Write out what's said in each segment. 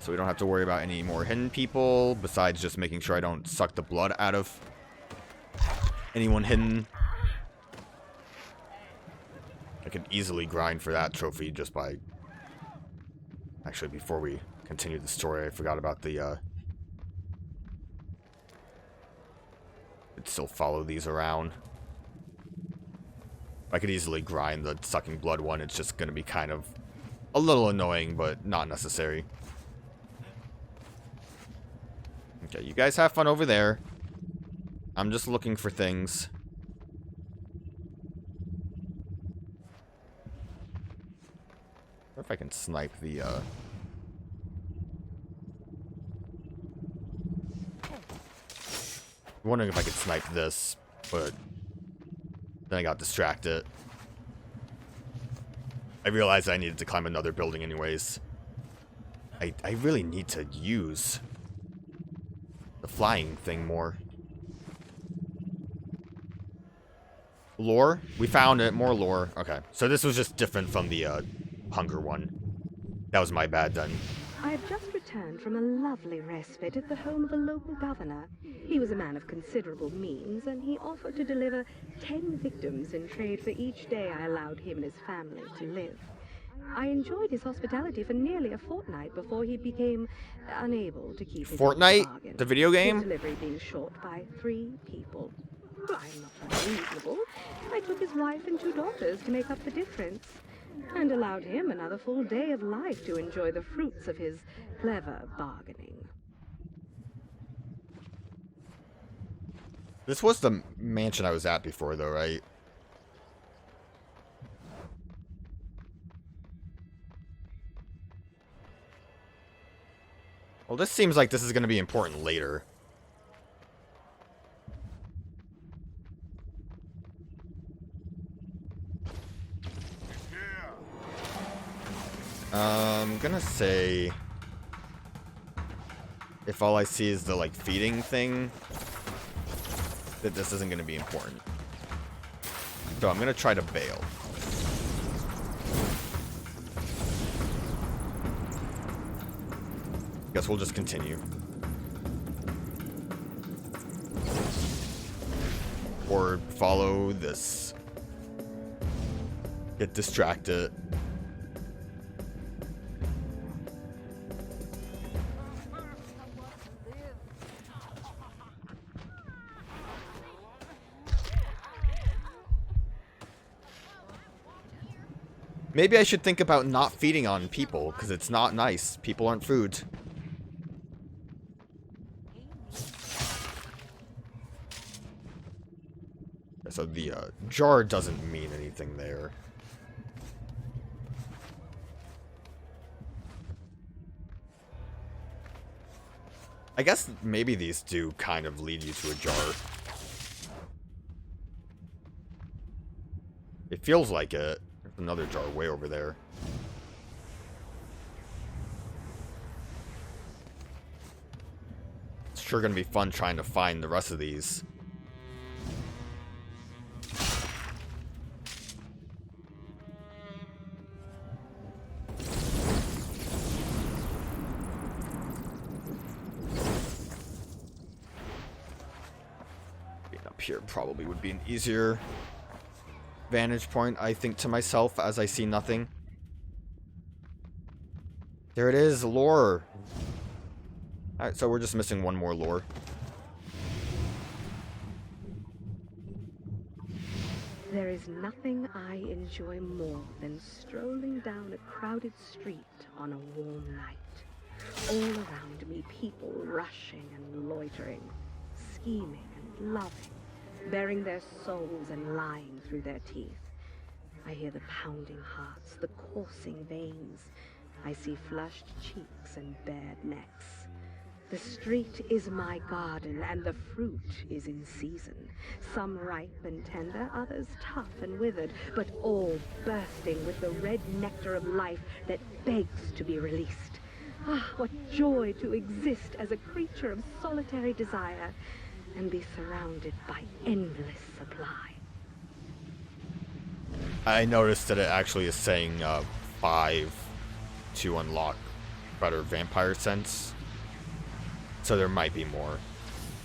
So we don't have to worry about any more hidden people, besides just making sure I don't suck the blood out of anyone hidden. I could easily grind for that trophy just by... Actually, before we continue the story, I forgot about the... I'd still follow these around. I could easily grind the sucking blood one. It's just going to be kind of a little annoying, but not necessary. Okay, you guys have fun over there. I'm just looking for things. I wonder if I can snipe the, I'm wondering if I could snipe this, but then I got distracted. I realized I needed to climb another building anyways. I really need to use the flying thing more. Lore? We found it. More lore. Okay. So this was just different from the hunger one. That was my bad then. I've just returned from a lovely respite at the home of a local governor. He was a man of considerable means, and he offered to deliver 10 victims in trade for each day I allowed him and his family to live. I enjoyed his hospitality for nearly a fortnight before he became unable to keep his Fortnite? The video game? His delivery being short by 3 people. I'm not unreasonable. I took his wife and 2 daughters to make up the difference, and allowed him another full day of life to enjoy the fruits of his clever bargaining. This was the mansion I was at before, though, right? Well, this seems like this is going to be important later. I'm gonna say, if all I see is the, like, feeding thing, that this isn't gonna be important. So I'm gonna try to bail. Guess we'll just continue. Or follow this. Get distracted. Maybe I should think about not feeding on people, because it's not nice. People aren't food. So the jar doesn't mean anything there. I guess maybe these do kind of lead you to a jar. It feels like it. There's another jar way over there. It's sure gonna be fun trying to find the rest of these. Being up here probably would be an easier vantage point, I think to myself, as I see nothing. There it is, lore. Alright, so we're just missing one more lore. There is nothing I enjoy more than strolling down a crowded street on a warm night. All around me, people rushing and loitering, scheming and loving, bearing their souls and lying through their teeth. I hear the pounding hearts, the coursing veins. I see flushed cheeks and bared necks. The street is my garden, and the fruit is in season. Some ripe and tender, others tough and withered, but all bursting with the red nectar of life that begs to be released. Ah, what joy to exist as a creature of solitary desire and be surrounded by endless supply. I noticed that it actually is saying 5 to unlock better vampire sense. So there might be more.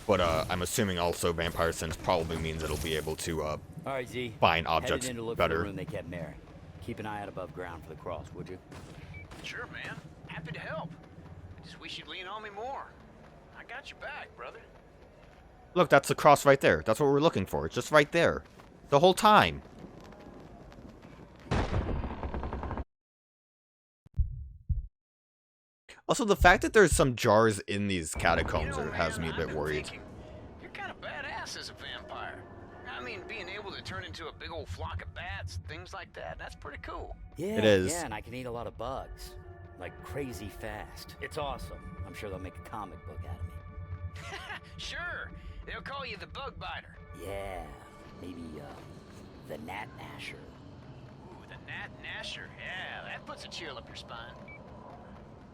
But I'm assuming also vampire sense probably means it'll be able to All right, Z. find objects Headed in to look better. For the room they kept Marais. Keep an eye out above ground for the cross, would you? Sure, man. Happy to help. I just wish you'd lean on me more. I got your back, brother. Look, that's the cross right there. That's what we're looking for. It's just right there. The whole time. Also, the fact that there's some jars in these catacombs has me a bit worried. You're kind of badass as a vampire. I mean, being able to turn into a big old flock of bats, things like that, that's pretty cool. Yeah, It is. Yeah, and I can eat a lot of bugs. Like crazy fast. It's awesome. I'm sure they'll make a comic book out of me. Sure. They'll call you the bug biter. Yeah, maybe, the Gnat Nasher. Ooh, the Gnat Nasher. Yeah, that puts a chill up your spine.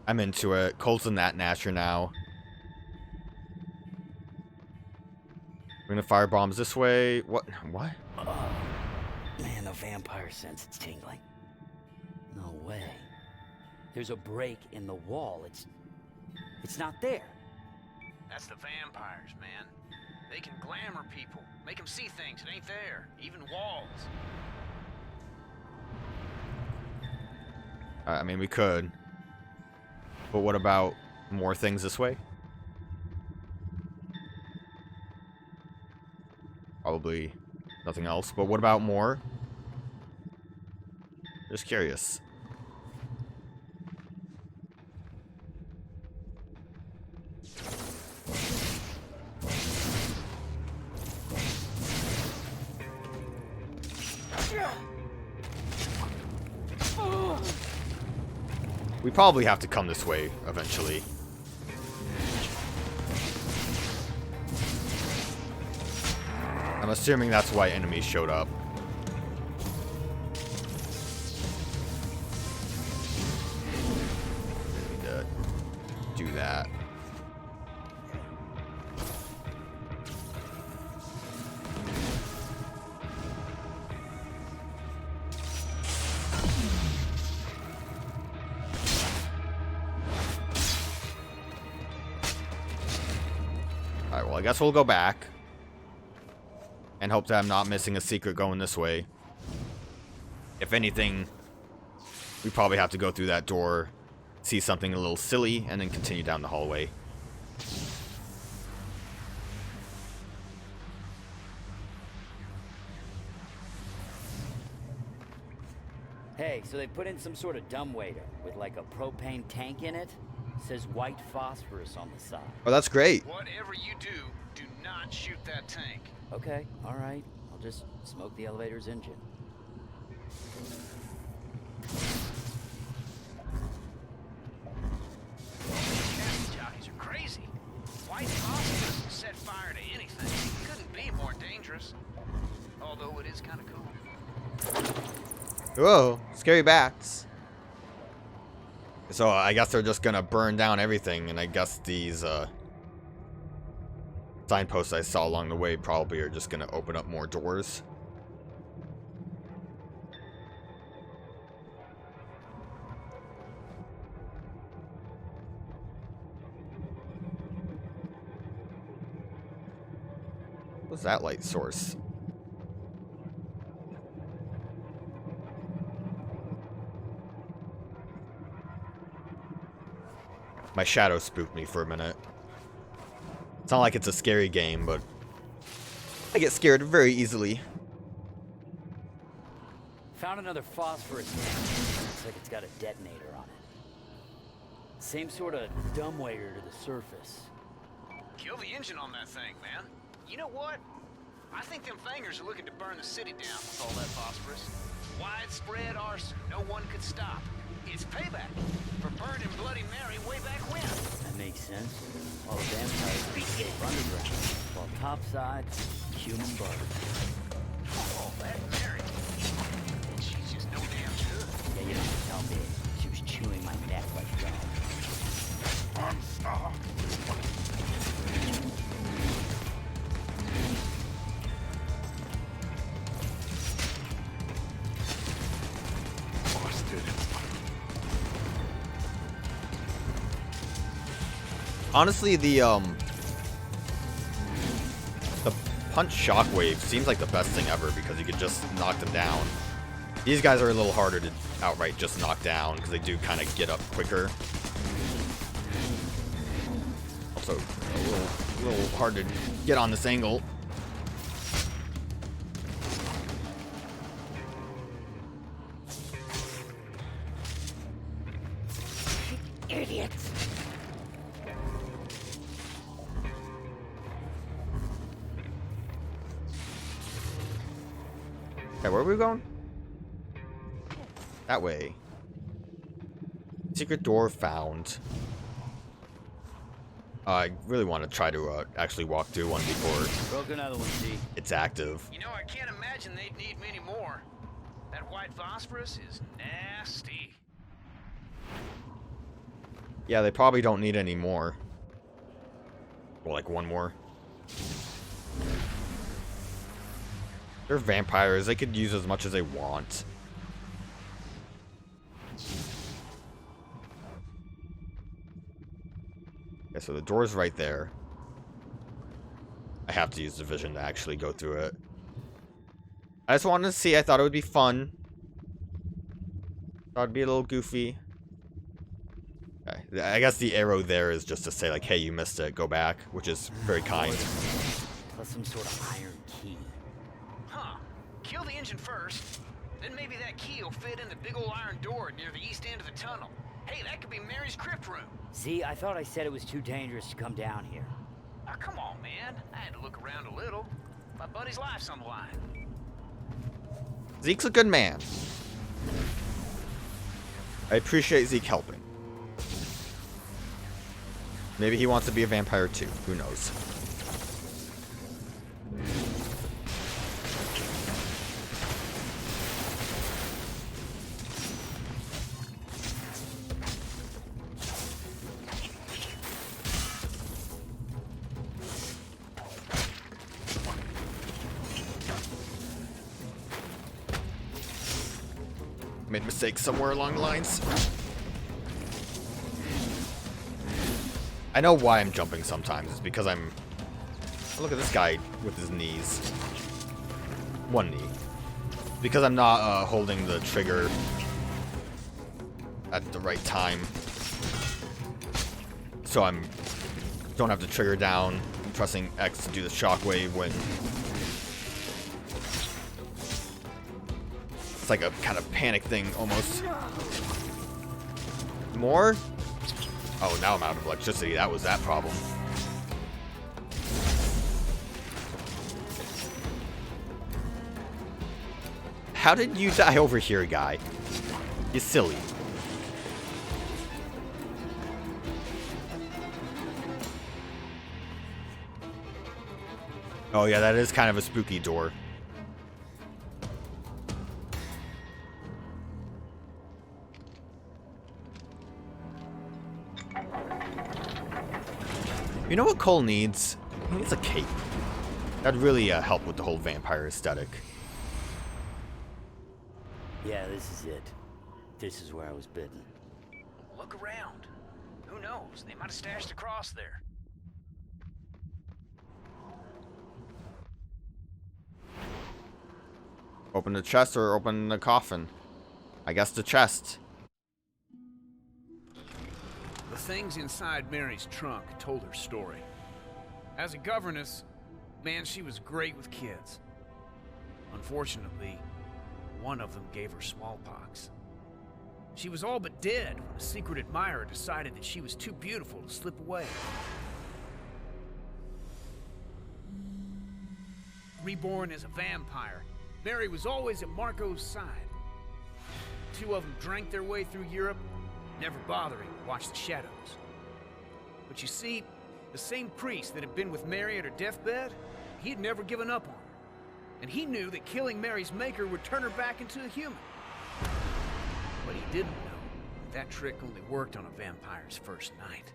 I'm into it. Cole's the Gnat Nasher now. We're gonna fire bombs this way. What? What? Oh, man, the vampire sense, it's tingling. No way. There's a break in the wall. It's not there. That's the vampires, man. They can glamour people, make them see things that ain't there, even walls. I mean, we could. But what about more things this way? Probably nothing else. But what about more? Just curious. We probably have to come this way eventually. I'm assuming that's why enemies showed up. Need to do that. Alright, well, I guess we'll go back. And hope that I'm not missing a secret going this way. If anything, we probably have to go through that door, see something a little silly, and then continue down the hallway. Hey, so they put in some sort of dumbwaiter with like a propane tank in it. Says white phosphorus on the side. Oh, that's great. Whatever you do not shoot that tank. Okay, all right. I'll just smoke the elevator's engine. Casting jockeys are crazy. White phosphorus will set fire to anything. It couldn't be more dangerous. Although it is kind of cool. Whoa, scary bats. So I guess they're just gonna burn down everything, and I guess these signposts I saw along the way probably are just gonna open up more doors. What's that light source? My shadow spooked me for a minute. It's not like it's a scary game, but I get scared very easily. Found another phosphorus tank. Looks like it's got a detonator on it. Same sort of dumbwaiter to the surface. Kill the engine on that thing, man. You know what? I think them fangers are looking to burn the city down with all that phosphorus. Widespread arson, no one could stop. It's payback for burning Bloody Mary way back when. That makes sense. All the vampires escape underground, while topside, human barter. Oh, that Mary. She's just no damn good. Yeah, you don't have to tell me. She was chewing my neck like gum. Honestly, the punch shockwave seems like the best thing ever because you could just knock them down. These guys are a little harder to outright just knock down because they do kind of get up quicker. Also, a little hard to get on this angle. Idiots. Okay, where are we going? That way. Secret door found. I really want to try to actually walk through one before Broke another one, Zeke. it's active. You know, I can't imagine they'd need many more. That white phosphorus is nasty. Yeah, they probably don't need any more. Well, like one more. They're vampires. They could use as much as they want. Okay, so the door's right there. I have to use the vision to actually go through it. I just wanted to see. I thought it would be fun. Thought it'd be a little goofy. Okay. I guess the arrow there is just to say, like, hey, you missed it. Go back, which is very kind. Plus some sort of iron key. Huh. Kill the engine first, then maybe that key will fit in the big old iron door near the east end of the tunnel. Hey, that could be Mary's crypt room. Z, I thought I said it was too dangerous to come down here. Oh, come on, man. I had to look around a little. My buddy's life's on the line. Zeke's a good man. I appreciate Zeke helping. Maybe he wants to be a vampire too. Who knows? Made mistakes somewhere along the lines. I know why I'm jumping sometimes. It's because I'm... Look at this guy with his knees. One knee. Because I'm not holding the trigger at the right time. So don't have the trigger down. I'm pressing X to do the shockwave when... It's like a kind of panic thing, almost. More? Oh, now I'm out of electricity. That was that problem. How did you die over here, guy? You silly. Oh yeah, that is kind of a spooky door. You know what Cole needs? He needs a cape. That'd really help with the whole vampire aesthetic. Yeah, this is it. This is where I was bitten. Look around. Who knows? They might have stashed a cross there. Open the chest or open the coffin? I guess the chest. The things inside Mary's trunk told her story. As a governess, man, she was great with kids. Unfortunately, one of them gave her smallpox. She was all but dead when a secret admirer decided that she was too beautiful to slip away. Reborn as a vampire, Mary was always at Marco's side. Two of them drank their way through Europe, never bothering to watch the shadows. But you see, the same priest that had been with Mary at her deathbed, he had never given up on her. And he knew that killing Mary's maker would turn her back into a human. But he didn't know that trick only worked on a vampire's first night.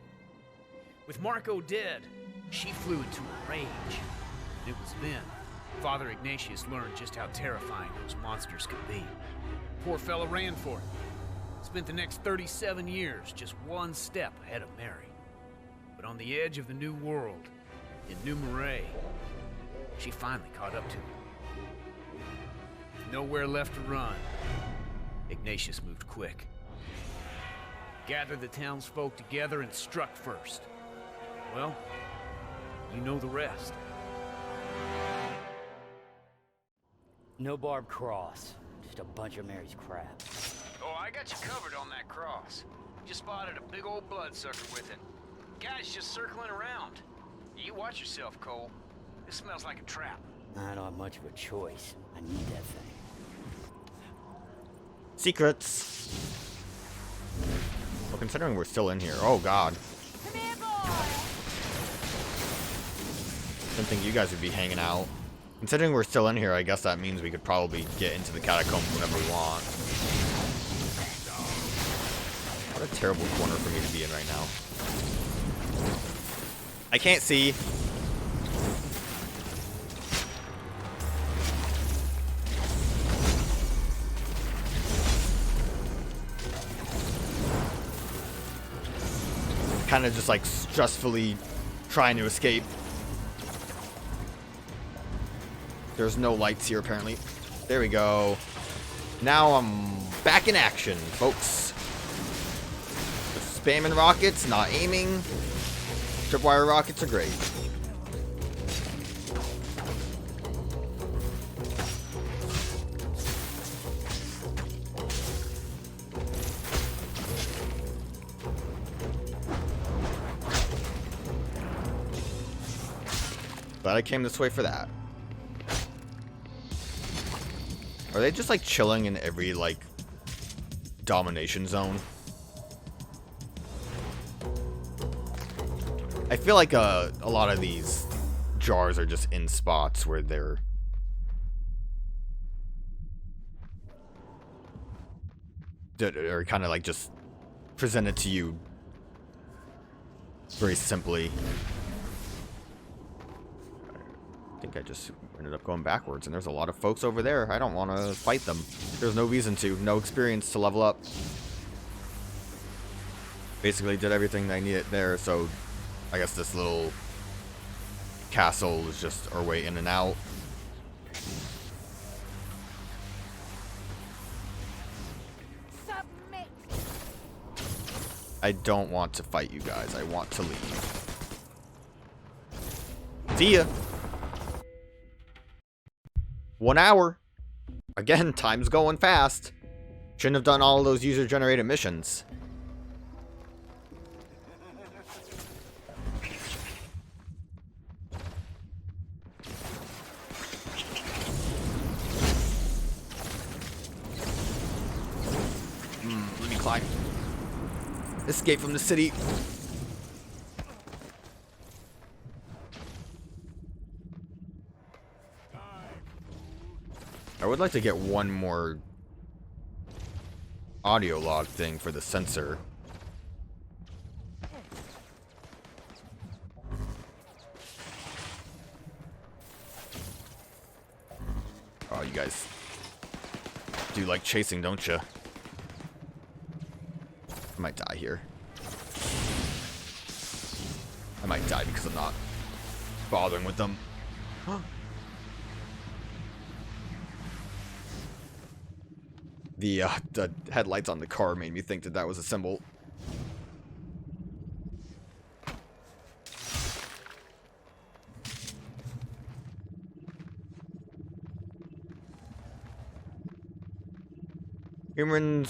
With Marco dead, she flew into a rage. And it was then Father Ignatius learned just how terrifying those monsters could be. Poor fella ran for it. Spent the next 37 years just one step ahead of Mary. but on the edge of the new world, in New Marais, she finally caught up to him. With nowhere left to run, Ignatius moved quick. Gathered the townsfolk together and struck first. Well, you know the rest. No barbed cross. Just a bunch of Mary's crap. Oh, I got you covered on that cross. Just spotted a big old bloodsucker with it. Guy's just circling around. You watch yourself, Cole. This smells like a trap. I don't have much of a choice. I need that thing. Secrets. Well, considering we're still in here. Oh, God. Come here, boy! Didn't think you guys would be hanging out. Considering we're still in here, I guess that means we could probably get into the catacombs whenever we want. What a terrible corner for me to be in right now. I can't see. Kind of just like stressfully trying to escape. There's no lights here apparently. There we go. Now I'm back in action, folks. Just spamming rockets, not aiming. Tripwire rockets are great. Glad I came this way for that. Are they just like chilling in every like domination zone? I feel like a lot of these jars are just in spots where they're kind of like just presented to you very simply. I think I just ended up going backwards, and there's a lot of folks over there. I don't want to fight them. There's no reason to. No experience to level up. Basically did everything I needed there, so I guess this little castle is just our way in and out. Submit! I don't want to fight you guys. I want to leave. See ya! 1 hour. Again, time's going fast. Shouldn't have done all of those user-generated missions. Let me climb. Escape from the city. I would like to get one more audio log thing for the sensor. Oh, you guys do like chasing, don't you? I might die here. I might die because I'm not bothering with them. The headlights on the car made me think that that was a symbol. Human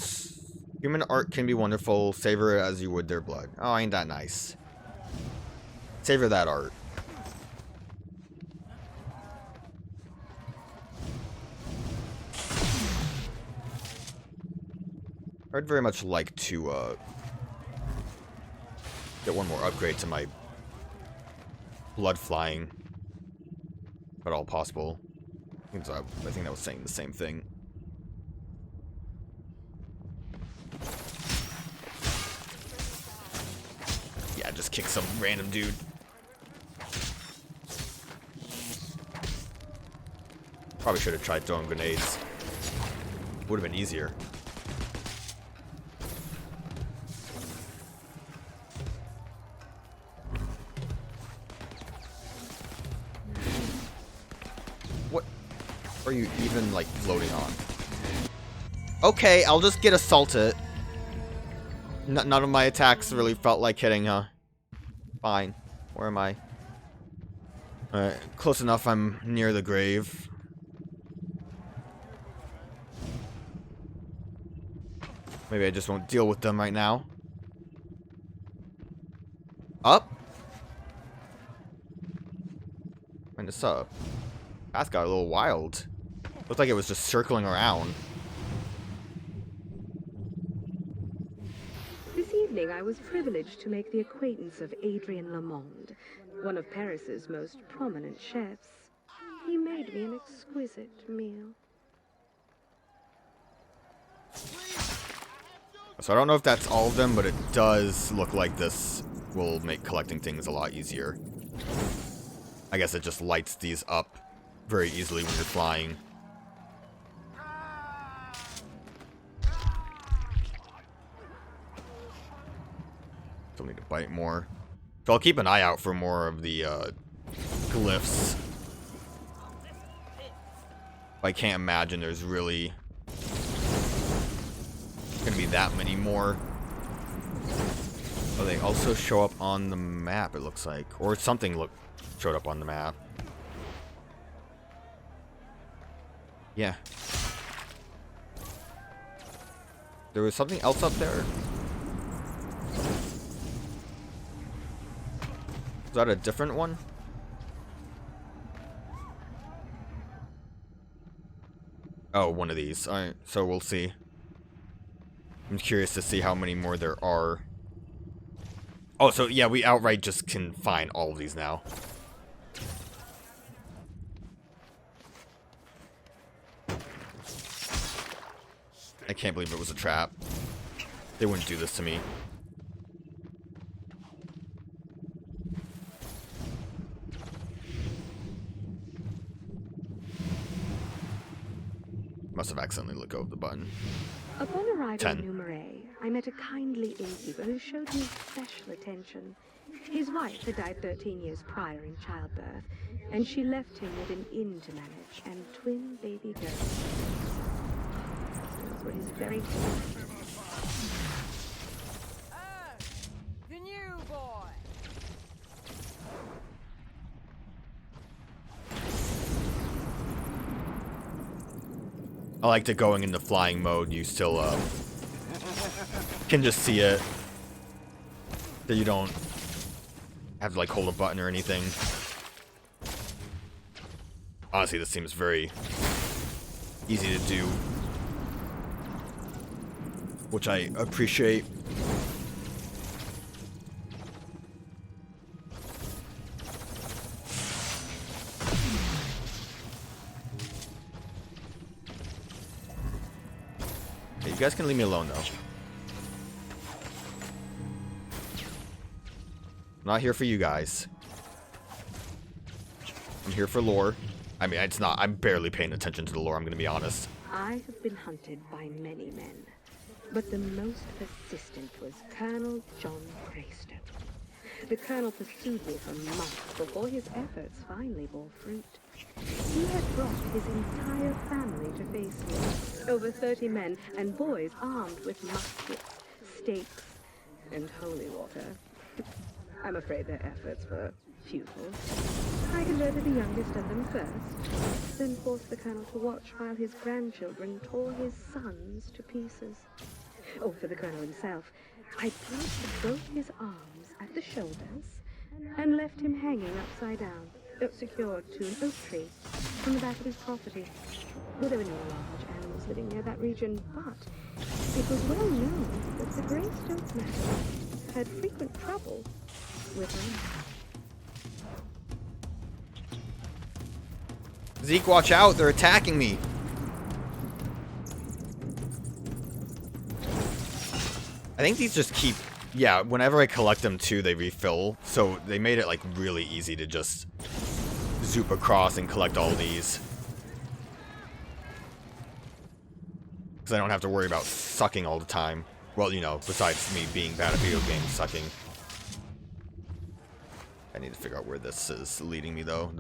art can be wonderful. Savor it as you would their blood. Oh, ain't that nice? Savor that art. I'd very much like to get one more upgrade to my blood flying, if at all possible. I think that was saying the same thing. Yeah, just kick some random dude. Probably should have tried throwing grenades. Would have been easier. Or are you even, like, floating on? Okay, I'll just get assaulted. None of my attacks really felt like hitting, huh? Fine. Where am I? Alright, close enough. I'm near the grave. Maybe I just won't deal with them right now. Up? And it's up. That got a little wild. Looked like it was just circling around. This evening I was privileged to make the acquaintance of Adrien Lamond, one of Paris's most prominent chefs. He made me an exquisite meal. So I don't know if that's all of them, but it does look like this will make collecting things a lot easier. I guess it just lights these up very easily when you're flying. Still need to bite more. So I'll keep an eye out for more of the glyphs. I can't imagine there's really gonna be that many more. Oh, they also show up on the map, it looks like. Or something showed up on the map. Yeah. There was something else up there. Is that a different one? Oh, one of these. Alright, so we'll see. I'm curious to see how many more there are. Oh, so yeah, we outright just can find all of these now. I can't believe it was a trap. They wouldn't do this to me. Must have accidentally let go of the button. Upon arriving 10. in New Marais, I met a kindly innkeeper who showed me special attention. His wife had died 13 years prior in childbirth, and she left him with an inn to manage and twin baby girls. Those were his very first. The new boy. I like that going into flying mode, you still can just see it. That you don't have to like hold a button or anything. Honestly, this seems very easy to do, which I appreciate. Okay, you guys can leave me alone though. I'm not here for you guys. I'm here for lore. I mean, it's not. I'm barely paying attention to the lore, I'm going to be honest. I have been hunted by many men, but the most persistent was Colonel John Greystoke. The colonel pursued me for months before his efforts finally bore fruit. He had brought his entire family to face me. Over 30 men and boys armed with muskets, stakes, and holy water. I'm afraid their efforts were futile. I converted the youngest of them first, then forced the colonel to watch while his grandchildren tore his sons to pieces. Oh, for the colonel himself, I pierced both his arms at the shoulders and left him hanging upside down, secured to an oak tree on the back of his property. Well, there were no large animals living near that region, but it was well known that the Greystoke master had frequent trouble with them. Zeke, watch out! They're attacking me! I think these just keep... Yeah, whenever I collect them too, they refill. So they made it like really easy to just zoop across and collect all these. Because I don't have to worry about sucking all the time. Well, you know, besides me being bad at video games, sucking. I need to figure out where this is leading me though.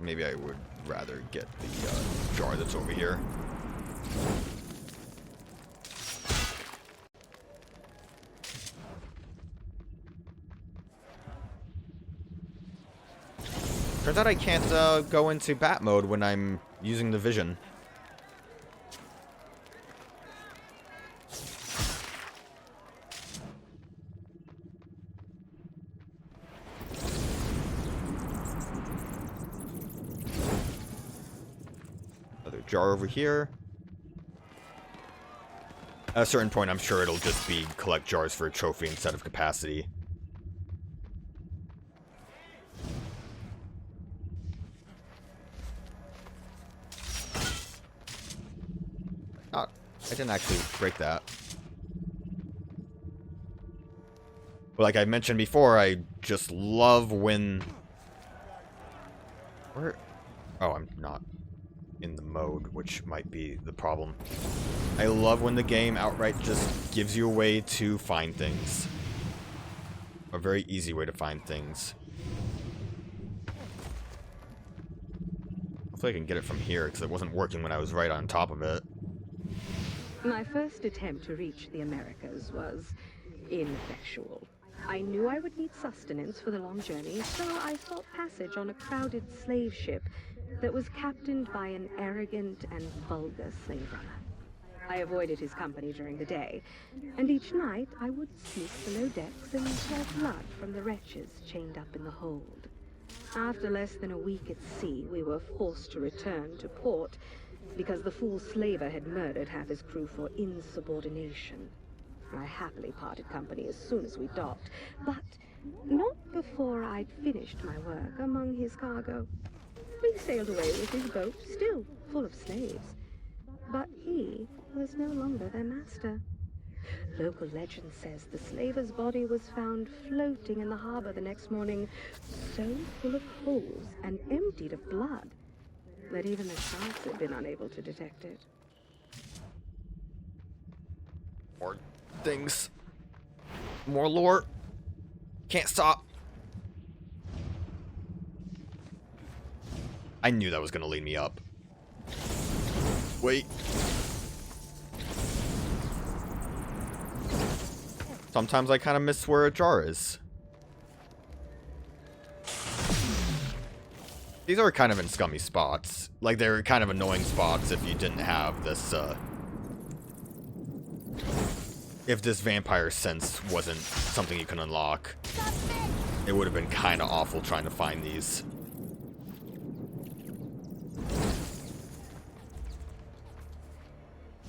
maybe I would rather get the jar that's over here. Turns out I can't go into bat mode when I'm using the vision. Another jar over here. At a certain point, I'm sure it'll just be collect jars for a trophy instead of capacity. Oh, I didn't actually break that. But like I mentioned before, I just love when... Where? Oh, I'm not in the mode, which might be the problem. I love when the game outright just gives you a way to find things. A very easy way to find things. Hopefully I can get it from here, because it wasn't working when I was right on top of it. My first attempt to reach the Americas was ineffectual. I knew I would need sustenance for the long journey, so I sought passage on a crowded slave ship that was captained by an arrogant and vulgar slave runner. I avoided his company during the day, and each night I would sneak below decks and draw blood from the wretches chained up in the hold. After less than a week at sea, we were forced to return to port because the fool slaver had murdered half his crew for insubordination. I happily parted company as soon as we docked, but not before I'd finished my work among his cargo. We sailed away with his boat, still full of slaves, but he was no longer their master. Local legend says the slaver's body was found floating in the harbor the next morning, so full of holes and emptied of blood that even the sharks had been unable to detect it. More things. More lore. Can't stop. I knew that was going to lead me up. Wait. Sometimes I kind of miss where a jar is. These are kind of in scummy spots. Like, they're kind of annoying spots if you didn't have this, if this vampire sense wasn't something you can unlock. It would have been kind of awful trying to find these.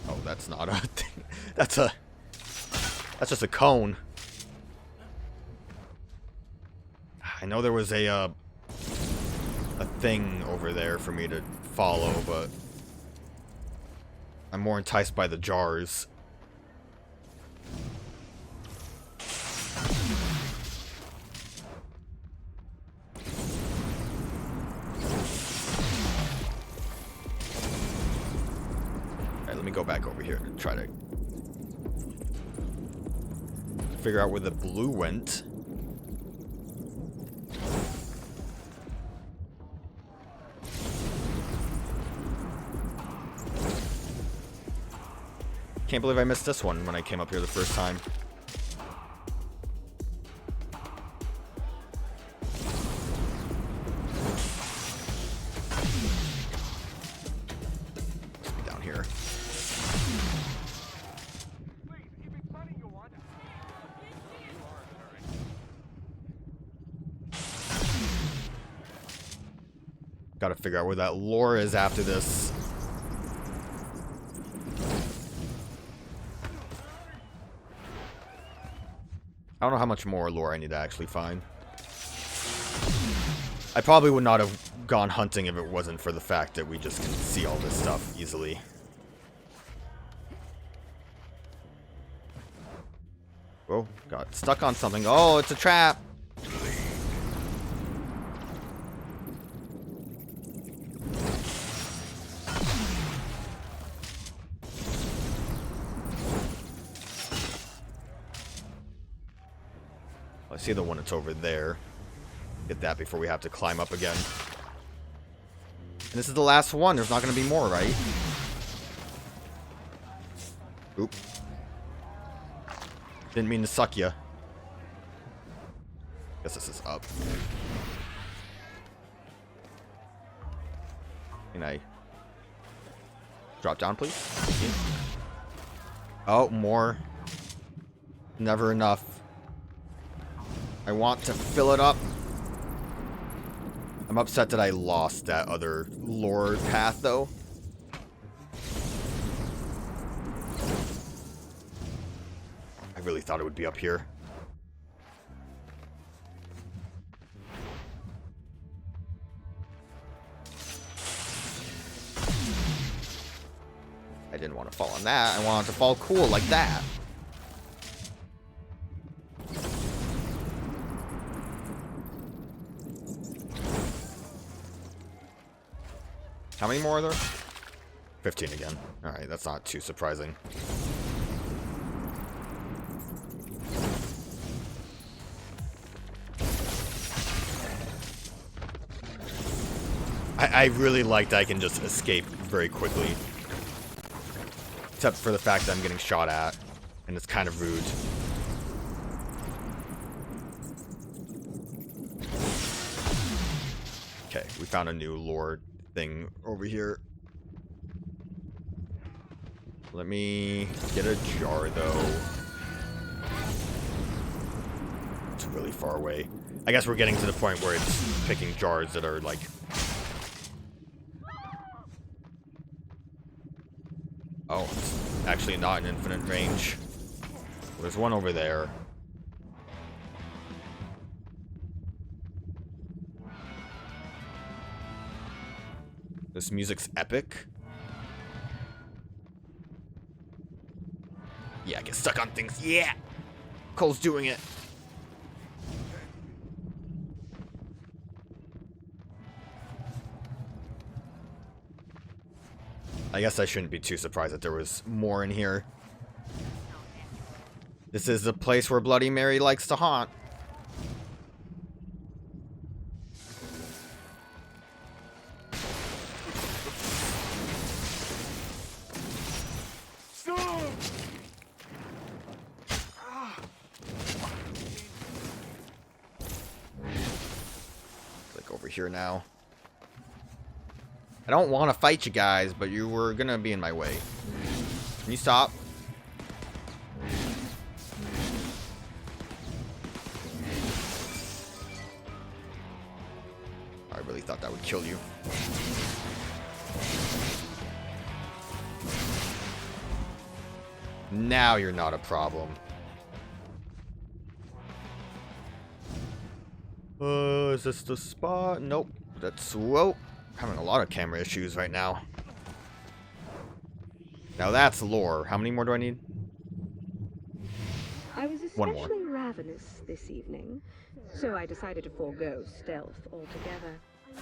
Oh, that's not a thing. That's just a cone. I know there was a thing over there for me to follow, but I'm more enticed by the jars. Alright, let me go back over here to try to figure out where the blue went. Can't believe I missed this one when I came up here the first time. Must be down here. Gotta figure out where that lore is after this. I don't know how much more lore I need to actually find. I probably would not have gone hunting if it wasn't for the fact that we just can see all this stuff easily. Oh, got stuck on something. Oh, it's a trap! I see the one that's over there. Get that before we have to climb up again. this is the last one. There's not going to be more, right? Oop. Didn't mean to suck ya. Guess this is up. Can I drop down, please? Thank you. Oh, more. Never enough. I want to fill it up. I'm upset that I lost that other lore path, though. I really thought it would be up here. I didn't want to fall on that. I wanted to fall cool like that. How many more are there? 15 again. Alright, that's not too surprising. I really like that I can just escape very quickly. Except for the fact that I'm getting shot at. And it's kind of rude. Okay, we found a new lore thing over here. Let me get a jar, though. It's really far away. I guess we're getting to the point where it's picking jars that are, like... Oh, it's actually not an infinite range. There's one over there. This music's epic. Yeah, get stuck on things. Yeah! Cole's doing it. I guess I shouldn't be too surprised that there was more in here. This is the place where Bloody Mary likes to haunt. Click over here now. I don't want to fight you guys, but you were gonna be in my way. Can you stop? I really thought that would kill you. Now you're not a problem. Is this the spot? Nope. That's... Whoa. Having a lot of camera issues right now. Now that's lore. How many more do I need? I was especially ravenous this evening, so I decided to forego stealth altogether.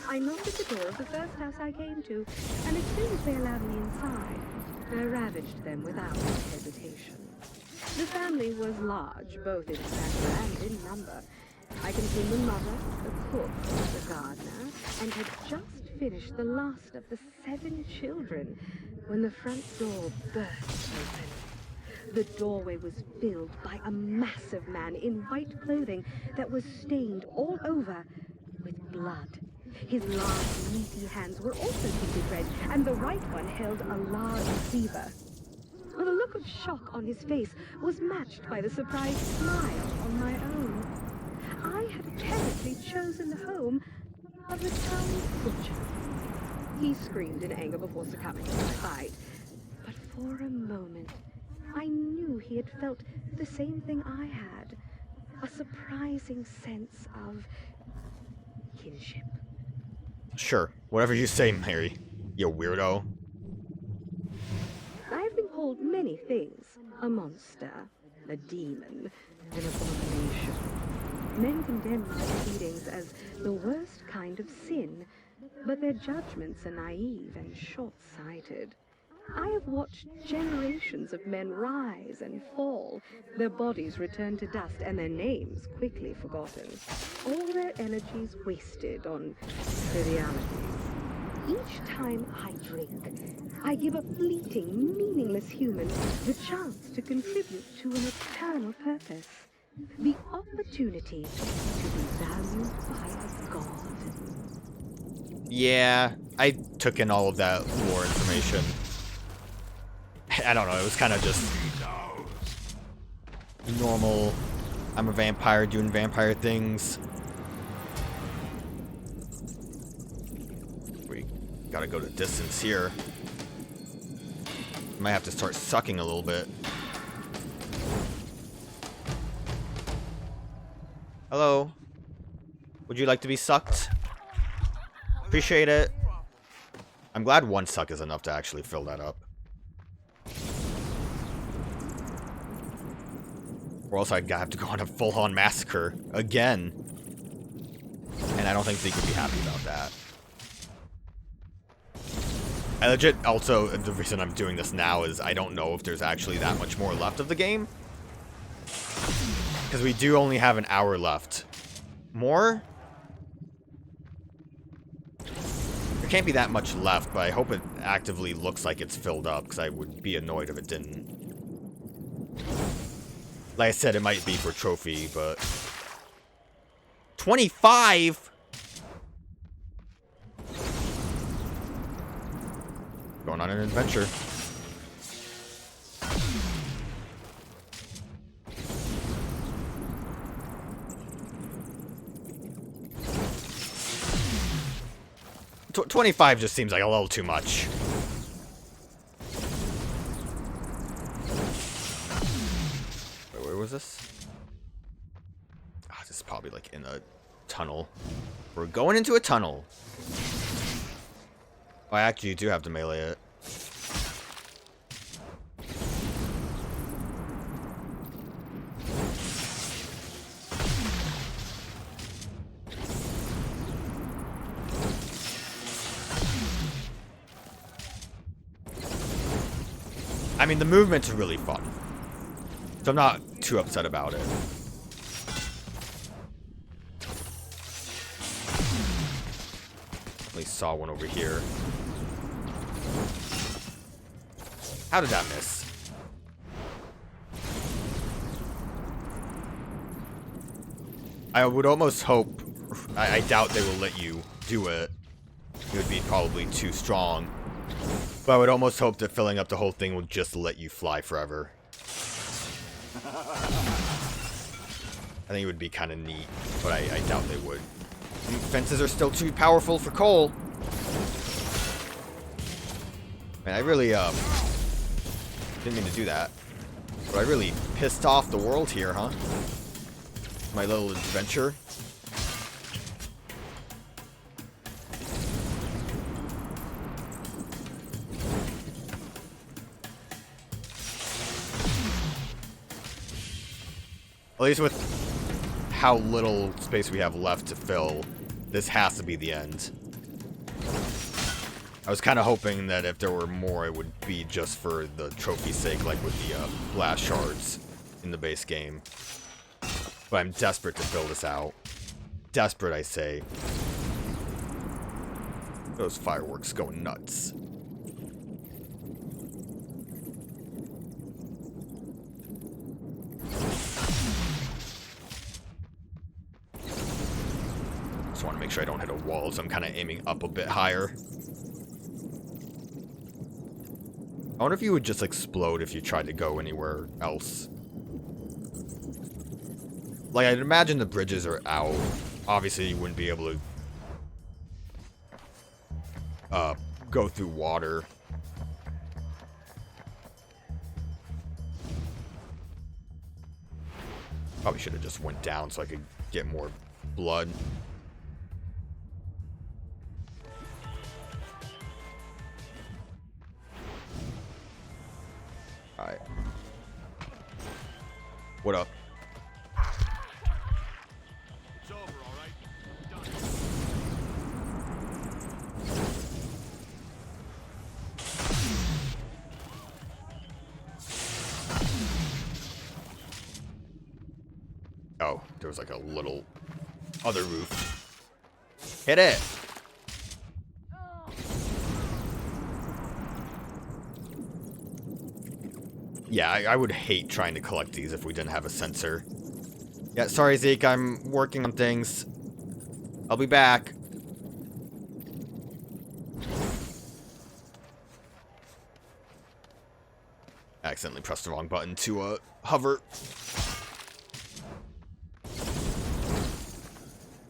I knocked at the door of the first house I came to, and as soon as they allowed me inside, I ravaged them without hesitation. The family was large, both in stature and in number. I contained the mother, the cook, the gardener, and had just finished the last of the 7 children when the front door burst open. The doorway was filled by a massive man in white clothing that was stained all over with blood. His large, meaty hands were also tinted red, and the right one held a large cleaver. The look of shock on his face was matched by the surprised smile on my own. I had apparently chosen the home of the town butcher. He screamed in anger before succumbing to my bite, but for a moment, I knew he had felt the same thing I had, a surprising sense of kinship. Sure, whatever you say, Mary, you weirdo. I have been called many things: a monster, a demon, an abomination. Men condemn my proceedings as the worst kind of sin, but their judgments are naive and short-sighted. I have watched generations of men rise and fall, their bodies return to dust, and their names quickly forgotten. All their energies wasted on trivialities. Each time I drink, I give a fleeting, meaningless human the chance to contribute to an eternal purpose. The opportunity to be valued by a god. Yeah, I took in all of that lore information. I don't know, it was kind of just normal. I'm a vampire doing vampire things. We gotta go to distance here. Might have to start sucking a little bit. Hello. Would you like to be sucked? Appreciate it. I'm glad one suck is enough to actually fill that up. Or else I'd have to go on a full-on massacre again. And I don't think Zeke would be happy about that. I legit, also, the reason I'm doing this now is I don't know if there's actually that much more left of the game. Because we do only have an hour left. More? There can't be that much left, but I hope it actively looks like it's filled up, because I would be annoyed if it didn't. Like I said, it might be for trophy, but... 25?! Going on an adventure. 25 just seems like a little too much. Wait, where was this? Ah, this is probably like in a tunnel. We're going into a tunnel. Oh, I actually do have to melee it. I mean, the movement's really fun. So I'm not too upset about it. At least saw one over here. How did that miss? I would almost hope... I doubt they will let you do it. It would be probably too strong. But I would almost hope that filling up the whole thing will just let you fly forever. I think it would be kind of neat, but I doubt they would. Fences are still too powerful for Cole. Man, I really, didn't mean to do that. But I really pissed off the world here, huh? My little adventure. At least with how little space we have left to fill, this has to be the end. I was kind of hoping that if there were more, it would be just for the trophy's sake, like with the blast shards in the base game. But I'm desperate to fill this out. Desperate, I say. Those fireworks go nuts. Just want to make sure I don't hit a wall, so I'm kind of aiming up a bit higher. I wonder if you would just explode if you tried to go anywhere else. Like, I'd imagine the bridges are out. Obviously, you wouldn't be able to go through water. Probably should have just went down so I could get more blood. Alright. What up? It's over, all right? Done. Oh, there was like a little other roof. Hit it! Yeah, I would hate trying to collect these if we didn't have a sensor. Yeah, sorry, Zeke. I'm working on things. I'll be back. I accidentally pressed the wrong button to hover.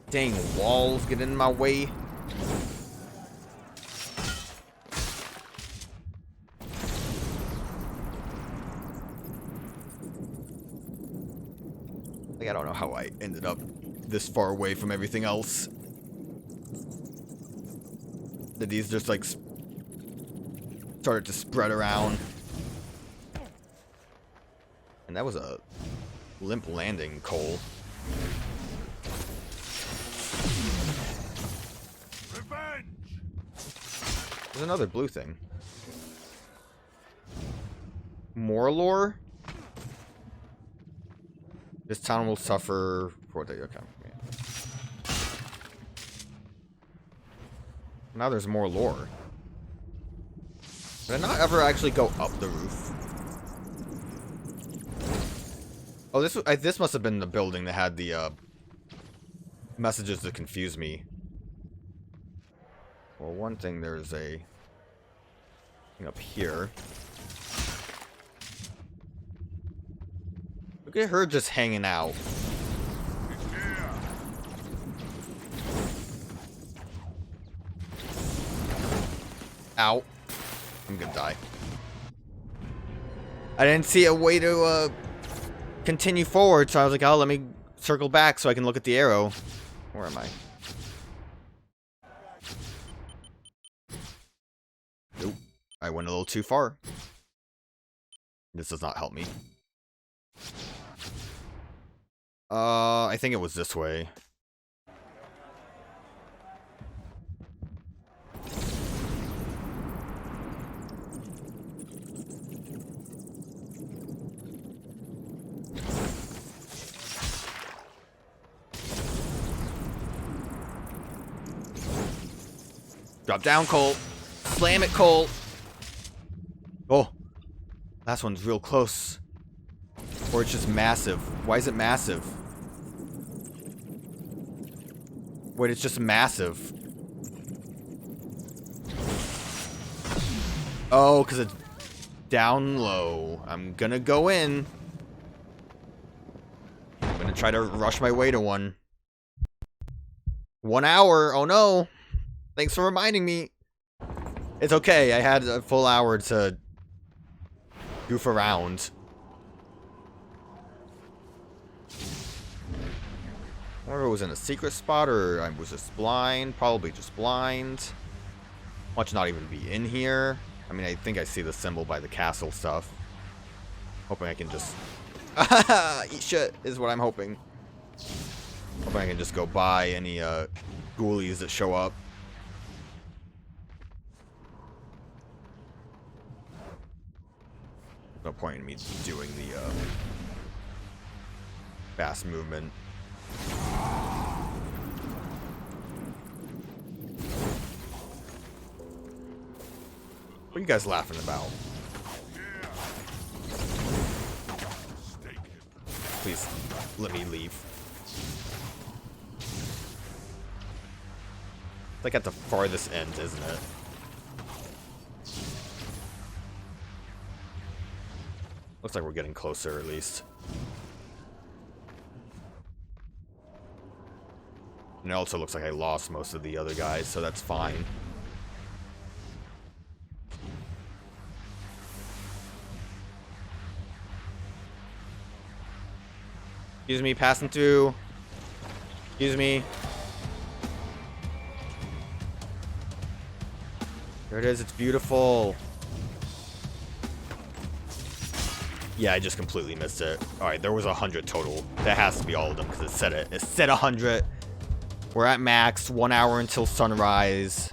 Dang walls get in my way. Like, I don't know how I ended up this far away from everything else. Did these just like started to spread around? And that was a limp landing, Cole. Revenge! There's another blue thing. More lore? This town will suffer for the okay. Yeah. Now there's more lore. Did I not ever actually go up the roof? Oh, this must have been the building that had the messages that confuse me. Well, one thing, there's a thing up here. Look at her just hanging out. Ow. I'm gonna die. I didn't see a way to continue forward, so I was like, oh, let me circle back so I can look at the arrow. Where am I? Nope. I went a little too far. This does not help me. I think it was this way. Drop down, Cole. Slam it, Cole. Oh. Last one's real close. Or it's just massive. Why is it massive? Wait, it's just massive. Oh, because it's down low. I'm gonna go in. I'm gonna try to rush my way to one. 1 hour. Oh no. Thanks for reminding me. It's okay. I had a full hour to goof around. I wonder if it was in a secret spot or I was just blind. Probably just blind. Much not even be in here. I mean, I think I see the symbol by the castle stuff. Hoping I can just... eat shit is what I'm hoping. Hoping I can just go by any ghoulies that show up. No point in me doing the fast movement. What are you guys laughing about? Please, let me leave. It's like at the farthest end, isn't it? Looks like we're getting closer, at least. And it also looks like I lost most of the other guys, so that's fine. Excuse me, passing through. Excuse me. There it is, it's beautiful. Yeah, I just completely missed it. Alright, there was 100 total. That has to be all of them, because it said it. It said 100. We're at max. 1 hour until sunrise.